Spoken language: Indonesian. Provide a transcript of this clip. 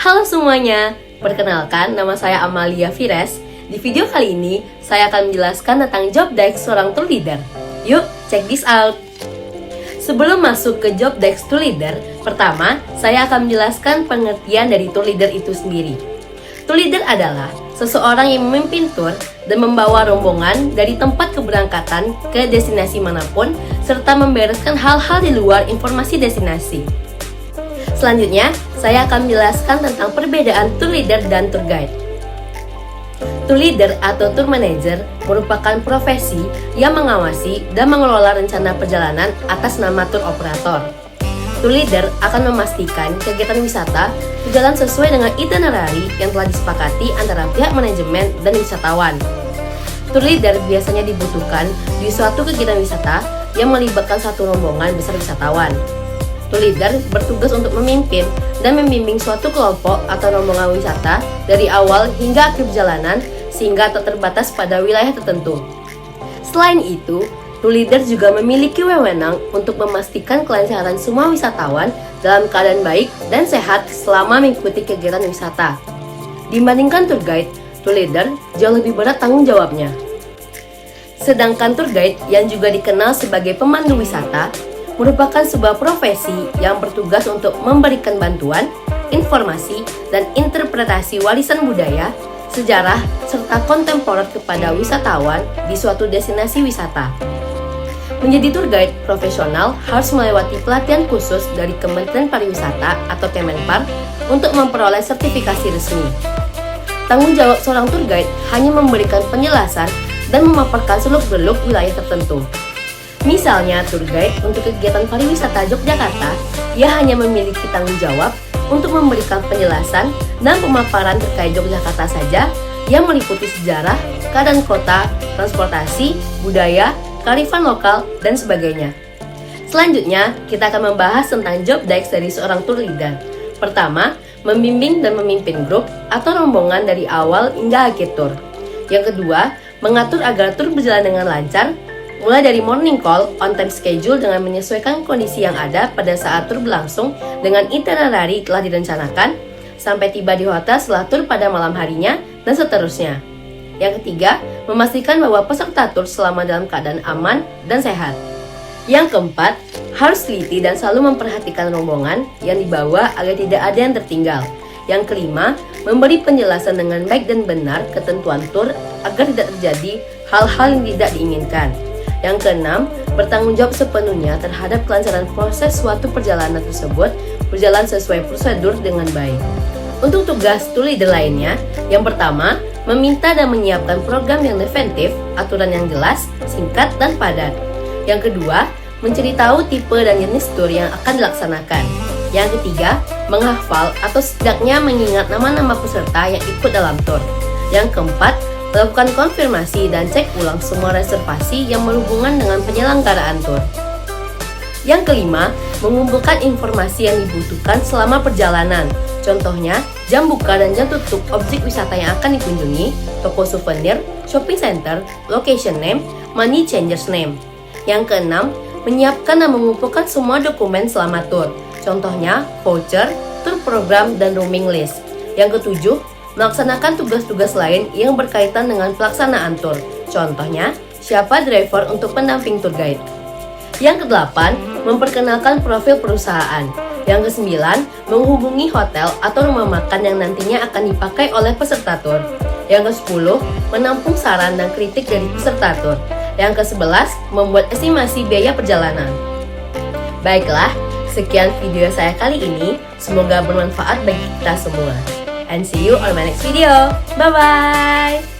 Halo semuanya, perkenalkan nama saya Amalia Fires. Di video kali ini, saya akan menjelaskan tentang job desk seorang tour leader. Yuk, check this out! Sebelum masuk ke job desk tour leader, pertama, saya akan menjelaskan pengertian dari tour leader itu sendiri. Tour leader adalah seseorang yang memimpin tour dan membawa rombongan dari tempat keberangkatan ke destinasi manapun, serta membereskan hal-hal di luar informasi destinasi. Selanjutnya, saya akan menjelaskan tentang perbedaan tour leader dan tour guide. Tour leader atau tour manager merupakan profesi yang mengawasi dan mengelola rencana perjalanan atas nama tour operator. Tour leader akan memastikan kegiatan wisata berjalan sesuai dengan itinerary yang telah disepakati antara pihak manajemen dan wisatawan. Tour leader biasanya dibutuhkan di suatu kegiatan wisata yang melibatkan satu rombongan besar wisatawan. Tour leader bertugas untuk memimpin dan membimbing suatu kelompok atau rombongan wisata dari awal hingga akhir perjalanan sehingga tak terbatas pada wilayah tertentu. Selain itu, tour leader juga memiliki wewenang untuk memastikan kelancaran semua wisatawan dalam keadaan baik dan sehat selama mengikuti kegiatan wisata. Dibandingkan tour guide, tour leader jauh lebih berat tanggung jawabnya. Sedangkan tour guide yang juga dikenal sebagai pemandu wisata merupakan sebuah profesi yang bertugas untuk memberikan bantuan, informasi, dan interpretasi warisan budaya, sejarah, serta kontemporer kepada wisatawan di suatu destinasi wisata. Menjadi tour guide profesional harus melewati pelatihan khusus dari Kementerian Pariwisata atau Kemenpar untuk memperoleh sertifikasi resmi. Tanggung jawab seorang tour guide hanya memberikan penjelasan dan memaparkan seluk-beluk wilayah tertentu. Misalnya, tour guide untuk kegiatan pariwisata Yogyakarta, ia hanya memiliki tanggung jawab untuk memberikan penjelasan dan pemaparan terkait Yogyakarta saja yang meliputi sejarah, keadaan kota, transportasi, budaya, kearifan lokal, dan sebagainya. Selanjutnya, kita akan membahas tentang job desk dari seorang tour leader. Pertama, membimbing dan memimpin grup atau rombongan dari awal hingga akhir tour. Yang kedua, mengatur agar tour berjalan dengan lancar, mulai dari morning call, on-time schedule dengan menyesuaikan kondisi yang ada pada saat tur berlangsung dengan itinerary telah direncanakan, sampai tiba di hotel setelah tur pada malam harinya, dan seterusnya. Yang ketiga, memastikan bahwa peserta tur selama dalam keadaan aman dan sehat. Yang keempat, harus teliti dan selalu memperhatikan rombongan yang dibawa agar tidak ada yang tertinggal. Yang kelima, memberi penjelasan dengan baik dan benar ketentuan tur agar tidak terjadi hal-hal yang tidak diinginkan. Yang keenam, bertanggung jawab sepenuhnya terhadap kelancaran proses suatu perjalanan tersebut berjalan sesuai prosedur dengan baik. Untuk tugas tour leader lainnya, yang pertama, meminta dan menyiapkan program yang definitif, aturan yang jelas, singkat, dan padat. Yang kedua, mencari tahu tipe dan jenis tour yang akan dilaksanakan. Yang ketiga, menghafal atau setidaknya mengingat nama-nama peserta yang ikut dalam tour. Yang keempat, melakukan konfirmasi dan cek ulang semua reservasi yang berhubungan dengan penyelenggaraan tur. Yang kelima, mengumpulkan informasi yang dibutuhkan selama perjalanan. Contohnya, jam buka dan jam tutup objek wisata yang akan dikunjungi, toko souvenir, shopping center, location name, money changers name. Yang keenam, menyiapkan dan mengumpulkan semua dokumen selama tur. Contohnya, voucher, tour program, dan roaming list. Yang ketujuh, melaksanakan tugas-tugas lain yang berkaitan dengan pelaksanaan tur. Contohnya, siapa driver untuk pendamping tour guide. Yang kedelapan, memperkenalkan profil perusahaan. Yang kesembilan, menghubungi hotel atau rumah makan yang nantinya akan dipakai oleh peserta tur. Yang kesepuluh, menampung saran dan kritik dari peserta tur. Yang kesebelas, membuat estimasi biaya perjalanan. Baiklah, sekian video saya kali ini. Semoga bermanfaat bagi kita semua. And see you on my next video. Bye-bye!